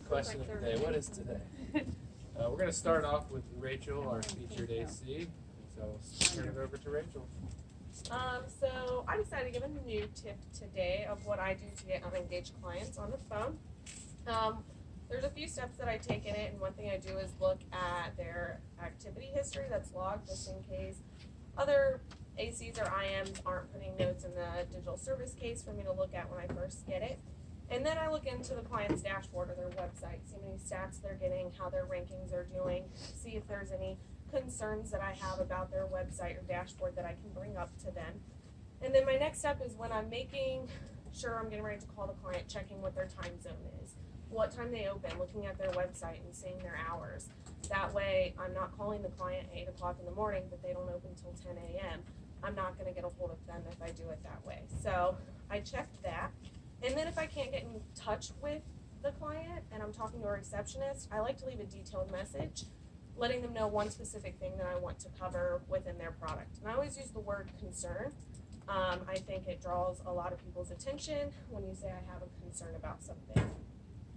Question of the day. What is today? We're going to start off with Rachel, our featured AC. So turn it over to Rachel. So I decided to give a new tip today of what I do to get unengaged clients on the phone. There's a few steps that I take in it, and one thing I do is look at their activity history that's logged, just in case other ACs or IMs aren't putting notes in the digital service case for me to look at when I first get it. And then I look into the client's dashboard or their website, see how many stats they're getting, how their rankings are doing, see if there's any concerns that I have about their website or dashboard that I can bring up to them. And then my next step is when I'm making sure I'm getting ready to call the client, checking what their time zone is, what time they open, looking at their website and seeing their hours. That way I'm not calling the client at 8 o'clock in the morning, but they don't open until 10 a.m. I'm not going to get a hold of them if I do it that way. So I checked that. And then if I can't get in touch with the client and I'm talking to a receptionist, I like to leave a detailed message letting them know one specific thing that I want to cover within their product. And I always use the word concern. I think it draws a lot of people's attention when you say I have a concern about something.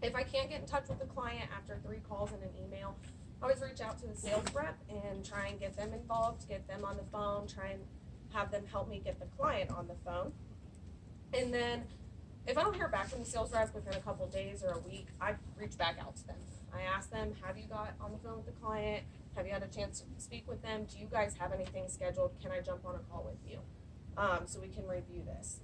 If I can't get in touch with the client after 3 calls and an email, I always reach out to the sales rep and try and get them involved, get them on the phone, try and have them help me get the client on the phone. And then if I don't hear back from the sales rep within a couple of days or a week, I reach back out to them. I ask them, have you got on the phone with the client? Have you had a chance to speak with them? Do you guys have anything scheduled? Can I jump on a call with you so we can review this?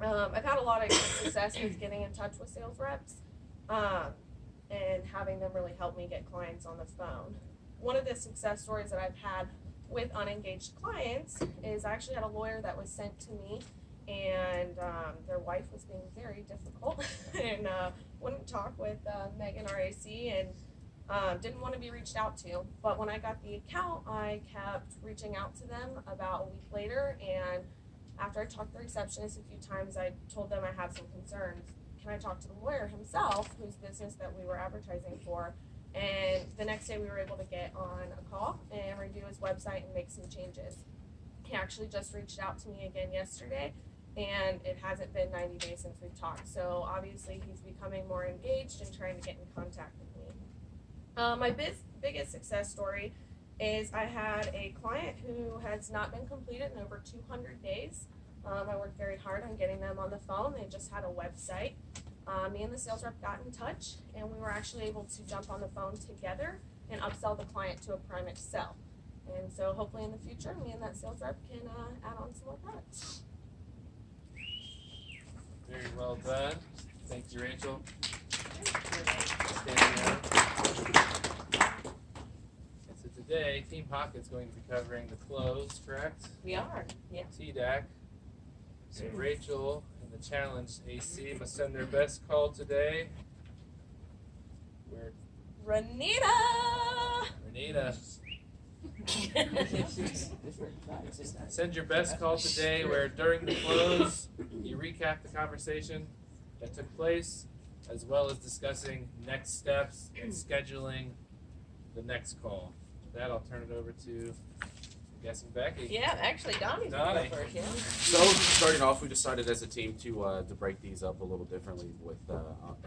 I've had a lot of success with getting in touch with sales reps and having them really help me get clients on the phone. One of the success stories that I've had with unengaged clients is I actually had a lawyer that was sent to me, and their wife was being very difficult and wouldn't talk with Megan, our AC, and didn't want to be reached out to. But when I got the account, I kept reaching out to them about a week later, and after I talked to the receptionist a few times, I told them I have some concerns. Can I talk to the lawyer himself, whose business that we were advertising for? And the next day we were able to get on a call and review his website and make some changes. He actually just reached out to me again yesterday, and it hasn't been 90 days since we've talked. So obviously he's becoming more engaged and trying to get in contact with me. My biggest success story is I had a client who has not been completed in over 200 days. I worked very hard on getting them on the phone. They just had a website. Me and the sales rep got in touch, and we were actually able to jump on the phone together and upsell the client to a Prime Excel. And so hopefully in the future, me and that sales rep can add on some more products. Very well done. Thank you, Rachel. So today, Team Pocket's going to be covering the close, correct? We are, yeah. TDAC. So Rachel and the challenged AC must send their best call today. Where? Renita. Send your best call today where during the close you recap the conversation that took place, as well as discussing next steps and scheduling the next call. With that, I'll turn it over to, I'm guessing, Becky. Yeah, actually Donnie's Donnie. going first, yeah. So starting off, we decided as a team to break these up a little differently with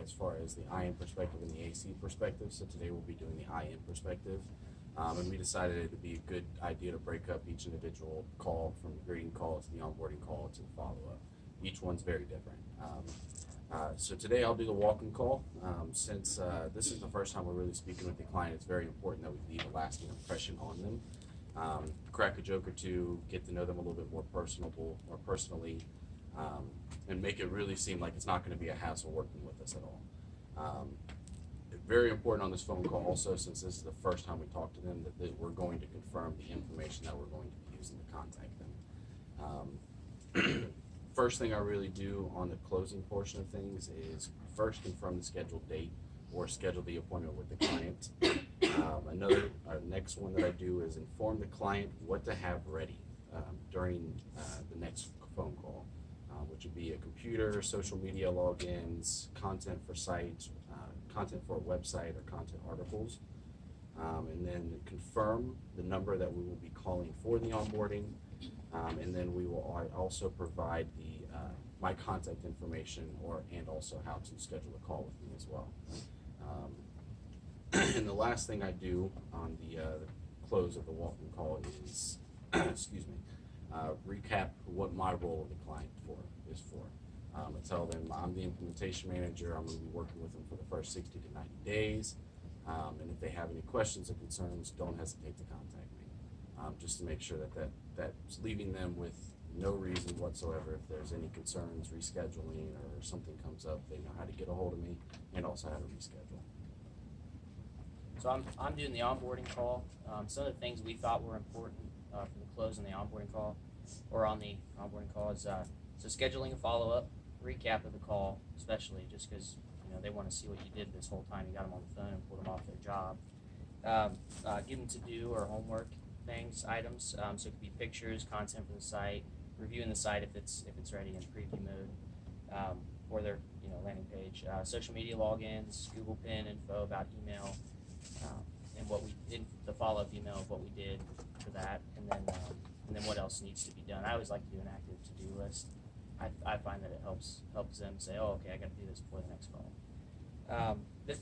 as far as the IM perspective and the AC perspective. So today we'll be doing the IM perspective. And we decided it would be a good idea to break up each individual call from the greeting call to the onboarding call to the follow-up. Each one's very different. So today I'll do the walk-in call. Since this is the first time we're really speaking with the client, it's very important that we leave a lasting impression on them. Crack a joke or two, get to know them a little bit more personally, and make it really seem like it's not going to be a hassle working with us at all. Very important on this phone call also, since this is the first time we talk to them, that we're going to confirm the information that we're going to be using to contact them. First thing I really do on the closing portion of things is first confirm the scheduled date or schedule the appointment with the client. Next one that I do is inform the client what to have ready during the next phone call, which would be a computer, social media logins, content for sites, content for a website or content articles, and then confirm the number that we will be calling for the onboarding, and then we will also provide the my contact information and also how to schedule a call with me as well. And the last thing I do on the close of the welcome call is, excuse me, recap what my role of the client is for. I tell them I'm the implementation manager. I'm going to be working with them for the first 60 to 90 days. And if they have any questions or concerns, don't hesitate to contact me. Just to make sure that's leaving them with no reason whatsoever. If there's any concerns, rescheduling, or something comes up, they know how to get a hold of me and also how to reschedule. So I'm doing the onboarding call. Some of the things we thought were important for the close on the onboarding call, or on the onboarding call, is so scheduling a follow-up, recap of the call, especially just because they want to see what you did this whole time. You got them on the phone and pulled them off their job. Give them to do or homework things, items. So it could be pictures, content for the site, reviewing the site if it's ready in preview mode, or their landing page. Social media logins, Google Pin info about email. And what we did, the follow-up email of what we did for that, and then what else needs to be done. I always like to do an active to-do list. I find that it helps them say, oh, okay, I got to do this before the next call.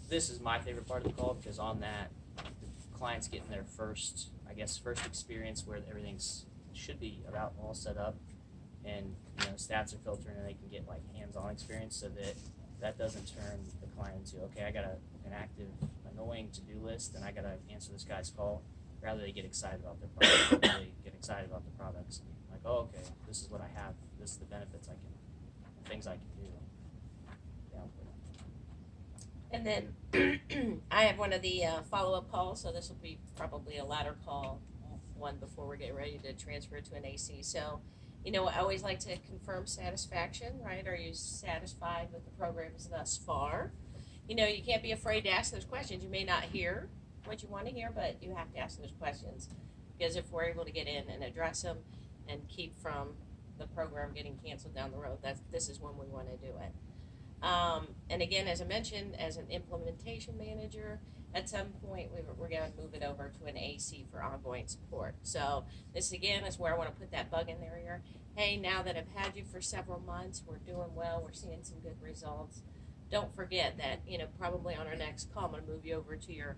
This is my favorite part of the call, because on that, the client's getting their first experience where everything's should be about all set up, and stats are filtering, and they can get like hands-on experience, so that doesn't turn the client into, okay, I got an active, annoying to-do list, and I got to answer this guy's call. Rather, they get excited about their product. They get excited about the products. Like, oh, okay, this is what I have. This is the benefits things I can do. Yeah. And then I have one of the follow-up calls, so this will be probably a latter call, one before we're getting ready to transfer to an AC. So, I always like to confirm satisfaction, right? Are you satisfied with the programs thus far? You can't be afraid to ask those questions. You may not hear what you want to hear, but you have to ask those questions, because if we're able to get in and address them and keep from the program getting canceled down the road, this is when we want to do it. And again, as I mentioned, as an implementation manager, at some point we're going to move it over to an AC for ongoing support. So this again is where I want to put that bug in their ear. Hey, now that I've had you for several months, we're doing well, we're seeing some good results. Don't forget that, probably on our next call, I'm going to move you over to your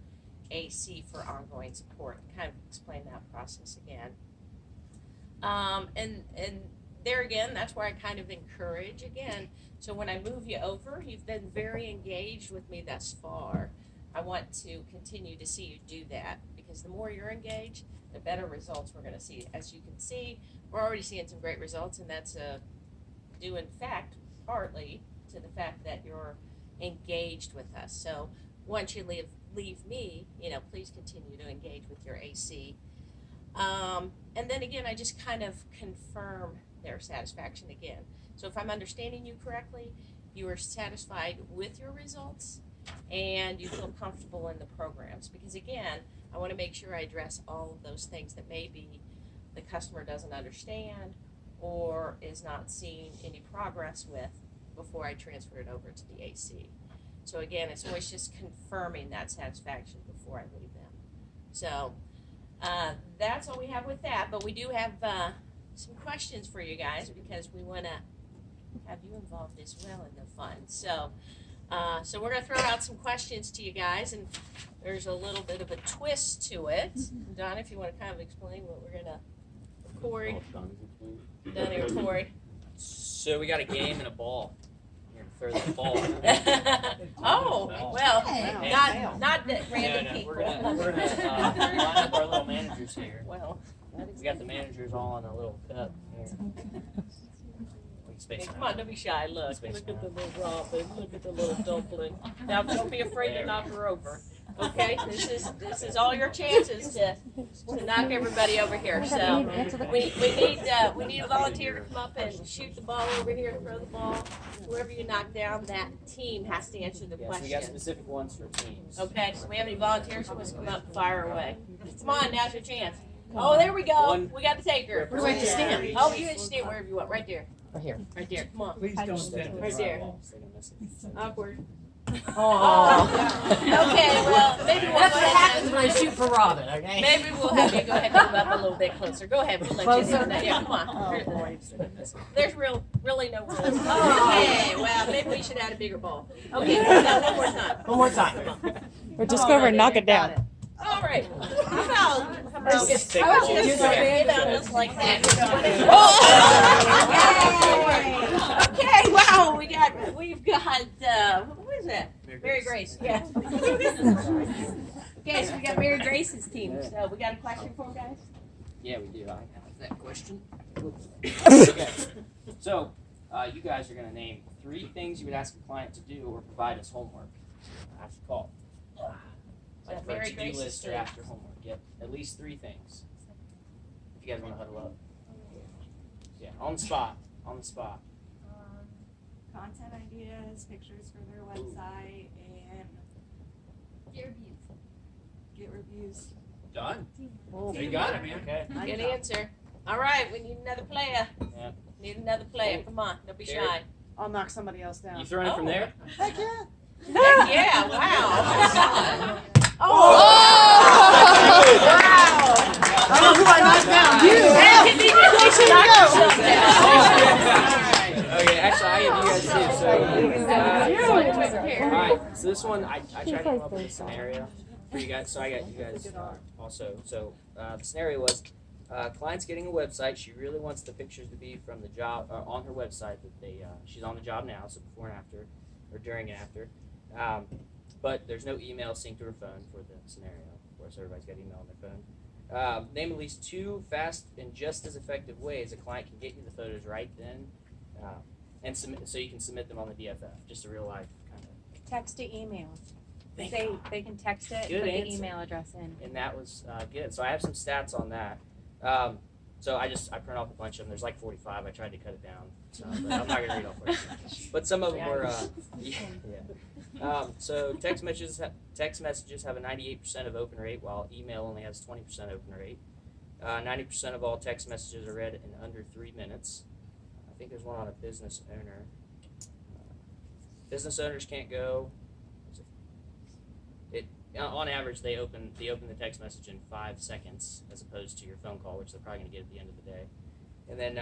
AC for ongoing support, and kind of explain that process again. And there again, that's where I kind of encourage again. So when I move you over, you've been very engaged with me thus far. I want to continue to see you do that, because the more you're engaged, the better results we're going to see. As you can see, we're already seeing some great results, and that's due in fact partly to the fact that you're engaged with us. So once you leave me, please continue to engage with your AC. And then again, I just kind of confirm their satisfaction again. So if I'm understanding you correctly, you are satisfied with your results and you feel comfortable in the programs. Because again, I want to make sure I address all of those things that maybe the customer doesn't understand or is not seeing any progress with before I transfer it over to the AC. So again, it's always just confirming that satisfaction before I leave them. So that's all we have with that, but we do have some questions for you guys, because we want to have you involved as well in the fun. So we're going to throw out some questions to you guys, and there's a little bit of a twist to it. Don, if you want to kind of explain what we're going to, Corey, Donnie or Corey. So we got a game and a ball. We're gonna throw the ball. Oh, well, Wow. not that random No, people. we're gonna line up our little managers here. Well, We got the managers all in a little cup here. We can space them come on, out. don't be shy. Look Space at the them out. little robin. Look at the little dumpling. Now, don't be afraid to knock her over. Okay, this is all your chances to knock everybody over here. So we need a volunteer to come up and shoot the ball over here, throw the ball. Whoever you knock down, that team has to answer the Yeah, so we got question. specific ones for teams. Okay, so we have any volunteers who wants to come up and fire away? Come on, now's your chance. Oh, there we go. One. We got the taker. Where do you stand? Oh, you can stand wherever you want. Right there. Right here. Right there. Come on. Please don't stand. Right there. So they don't miss it. Awkward. Oh. Okay, well, maybe we'll That's go what ahead happens when I shoot for Robin, okay? Maybe we'll have you go ahead and move up a little bit closer. Go ahead, we'll let you do that. Yeah, come on. Oh, boy. There's really no room. Okay, well, maybe we should add a bigger ball. Okay, so one more time. One more time. Or just go over and knock it down. All right. How about Just take how the about ball. just get on us like that? Oh! Okay, wow, we've got who is that? Mary Grace. Yeah. Okay, so we got Mary Grace's team. So we got a question for guys? Yeah, we do. I have that question. Okay. So, you guys are going to name 3 things you would ask a client to do or provide as homework after call. Like for a Mary to-do Grace's list or team. after homework. Yep, at least 3 things. If you guys want to huddle up. Yeah, on the spot. On the spot. Content ideas, pictures for their website, and get reviews. Done. You got it, man. Okay. Good answer. All right, we need another player. Yeah. Need another player. Come on, don't be shy. I'll knock somebody else down. You throwing it from there? Heck yeah. Heck yeah! Wow. Oh! Wow. I know who I knocked down. You. Hey, you should knock yourself down. Okay, actually, I have you guys too. So, all right. So this one, I tried to come up with a scenario for you guys. So I got you guys also. So the scenario was, client's getting a website. She really wants the pictures to be from the job on her website that she's on the job now, so before and after, or during and after. But there's no email synced to her phone for the scenario. Of course, everybody's got email on their phone. Name at least 2 fast and just as effective ways a client can get you the photos right then, and submit, so you can submit them on the DFF. Just a real life kind of. Text to email. They can text it, Good put answer. the email address in. And that was good. So I have some stats on that. So I print off a bunch of them. There's like 45. I tried to cut it down, so, but I'm not gonna read all 45. But some of them were, yeah. So text messages have a 98% of open rate, while email only has 20% open rate. 90% of all text messages are read in under 3 minutes. I think there's one on a business owner. Business owners can't go. On average, they open the text message in 5 seconds, as opposed to your phone call, which they're probably going to get at the end of the day. And then,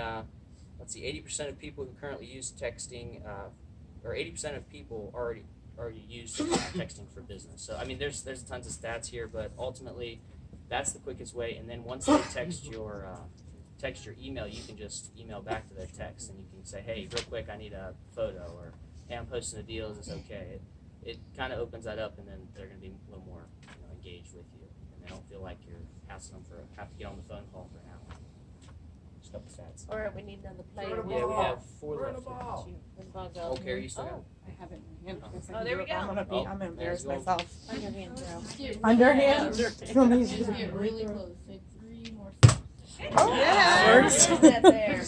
let's see, 80% of people who currently use texting, or 80% of people already use texting for business. So I mean, there's tons of stats here, but ultimately, that's the quickest way. And then once they text your email, you can just email back to their text, and you can say, hey, real quick, I need a photo, or hey, I'm posting a deal. Is this okay? It kind of opens that up, and then they're going to be a little more engaged with you, and they don't feel like you're asking them have to get on the phone call for an hour. Just a couple stats. All right, we need another player. Yeah, we have 4 Where's left. the ball? Where's the ball go? Okay, are you still got? I haven't. Oh, there we go. I'm embarrassed myself. Underhand throw. Underhand? Really close. Like 3 more Yeah. Who's that there?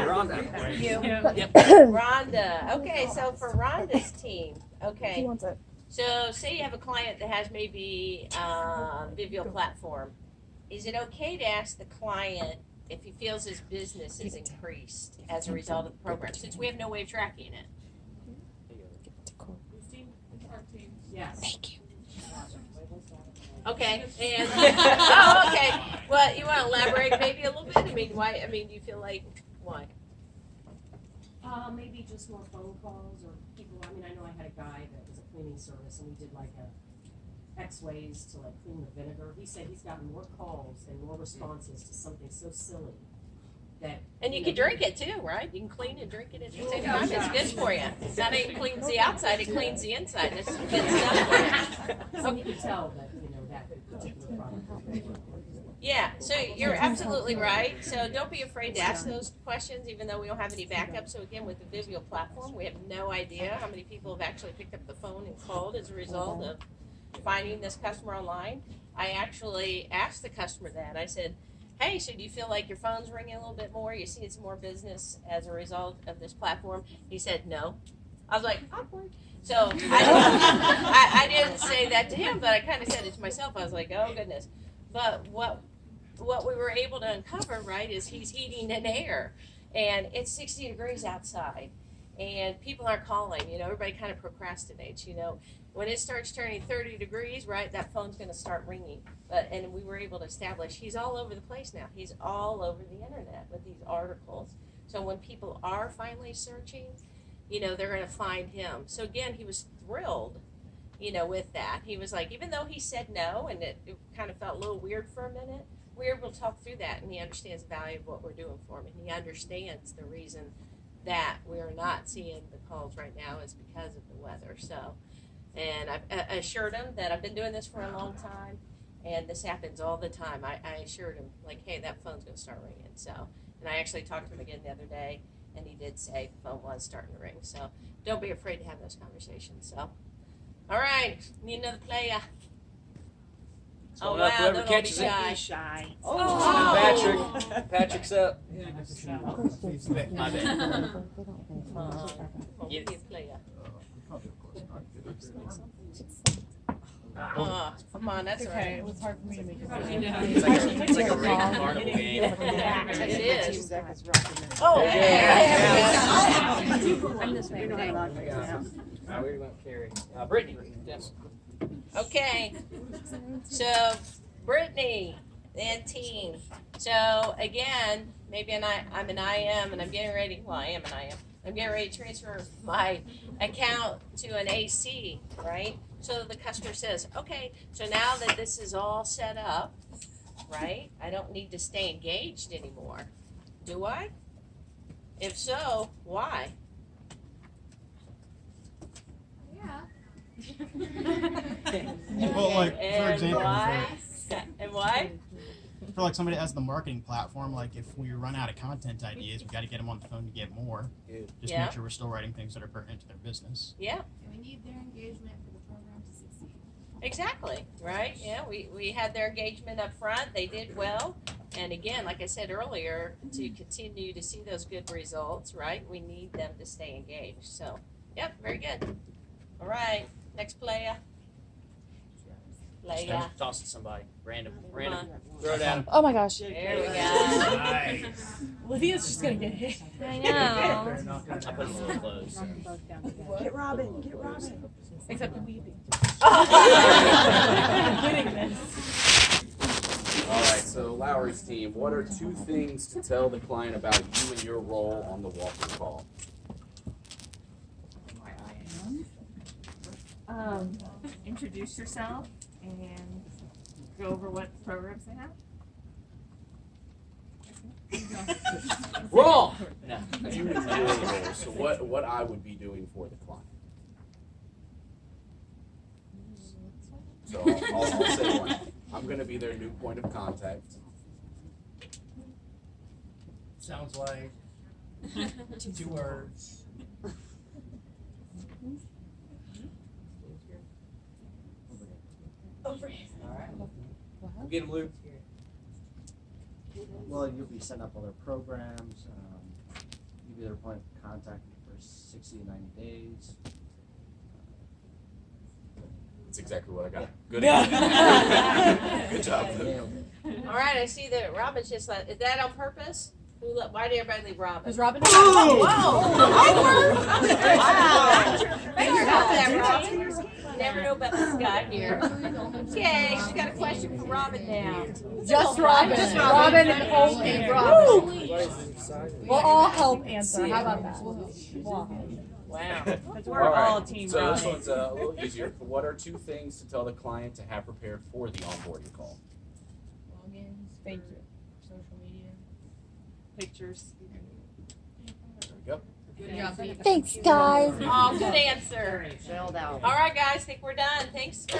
Rhonda. Yep. Rhonda. Okay, so for Rhonda's team, okay. wants it? So say you have a client that has maybe Vimeo platform. Is it okay to ask the client if he feels his business is increased as a result of the program, since we have no way of tracking it? Yes. Thank you. Okay, and oh, okay. Well, you want to elaborate maybe a little bit? I mean, why? I mean, do you feel like why? Maybe just more phone calls or people. I mean, I know I had a guy that was a cleaning service, and we did like a X ways to like clean the vinegar. He said he's gotten more calls and more responses to something so silly that. And you can drink it too, right? You can clean and drink it at the same time. It's good for you. It's not only cleans the outside; it cleans the inside. It's good stuff for you. So you could tell that that particular product. Yeah, so you're absolutely right. So don't be afraid to ask those questions, even though we don't have any backup. So again, with the Vimeo platform, we have no idea how many people have actually picked up the phone and called as a result of finding this customer online. I actually asked the customer that. I said, hey, so do you feel like your phone's ringing a little bit more? You're seeing some more business as a result of this platform? He said, no. I was like, awkward. So I didn't say that to him, but I kind of said it to myself. I was like, oh, goodness. But what we were able to uncover, right, is he's heating and air, and it's 60 degrees outside. and people aren't calling. You know, everybody kind of procrastinates. You know, when it starts turning 30 degrees, right, that phone's going to start ringing. And we were able to establish he's all over the place now. He's all over the internet with these articles. So when people are finally searching, you know, they're going to find him. So again, he was thrilled, you know, with that. He was like, even though he said no, and it kind of felt a little weird for a minute, we were able to talk through that, and he understands the value of what we're doing for him, and he understands the reason that we are not seeing the calls right now is because of the weather. So, and I've assured him that I've been doing this for a long time, and this happens all the time. I assured him, like, hey, that phone's going to start ringing. So, and I actually talked to him again the other day, and he did say the phone was starting to ring. So don't be afraid to have those conversations. So, all right, need another player. Oh, Hold up, wow, whoever don't all be catches it. shy. Shy. Oh. Patrick's up. My bad. We'll be a player. Come on, that's all Okay, right. it was hard for me to make it. It's like a rigged carnival game. It is. Zach is rocking it. Oh, I'm this way We know how to today. knock things out. Now we won't carry. Brittany. Yes. Okay, so Brittany and team. So again, maybe I'm an IM and I'm getting ready. Well, I am an IM. I'm getting ready to transfer my account to an AC, right? So the customer says, okay, so now that this is all set up, right? I don't need to stay engaged anymore, do I? If so, why? Yeah. Well, like, for And example, why? And why? for like somebody that has the marketing platform, like if we run out of content ideas, we got to get them on the phone to get more. Just Yeah. make sure we're still writing things that are pertinent to their business. Yeah. And we need their engagement for the program to succeed. Exactly, right? Yeah, we had their engagement up front. They did well. And again, like I said earlier, to continue to see those good results, right, we need them to stay engaged. So, yep, very good. All right, next player. Player. Toss it to somebody. Random. Come on. Throw it at him. Oh my gosh. There we go. Nice. Lydia's just gonna get hit. I know. I put it a little close. Get Robin, get Robin. Except the weeping. Oh. I'm getting this. All right, so Lowry's team, what are 2 things to tell the client about you and your role on the walking call? Introduce yourself and go over what programs they have. Wrong! No. You and your role, so what I would be doing for the client. So I'll say one. I'm going to be their new point of contact. Sounds like 2 words. We'll get them, Luke. Well, you'll be setting up all their programs. You'll be their point of contact for 60 to 90 days. That's exactly what I got. Good answer. Good job, Luke. All right, I see that Robin's just like, is that on purpose? Why did everybody leave Robin? Because Robin. Whoa! Wow! Figure out that, Robin. Never know about this guy here. Okay, she's got a question for Robin now. Just Robin. Just Robin and only Robin. We'll all help answer. How about that? Wow. We're all team So this Robin. one's a little easier. What are 2 things to tell the client to have prepared for the onboarding call? Logins, thank you. Social media. Pictures. There we go. Thanks, guys. Oh, good answer. Bailed out. All right, guys, think we're done. Thanks for.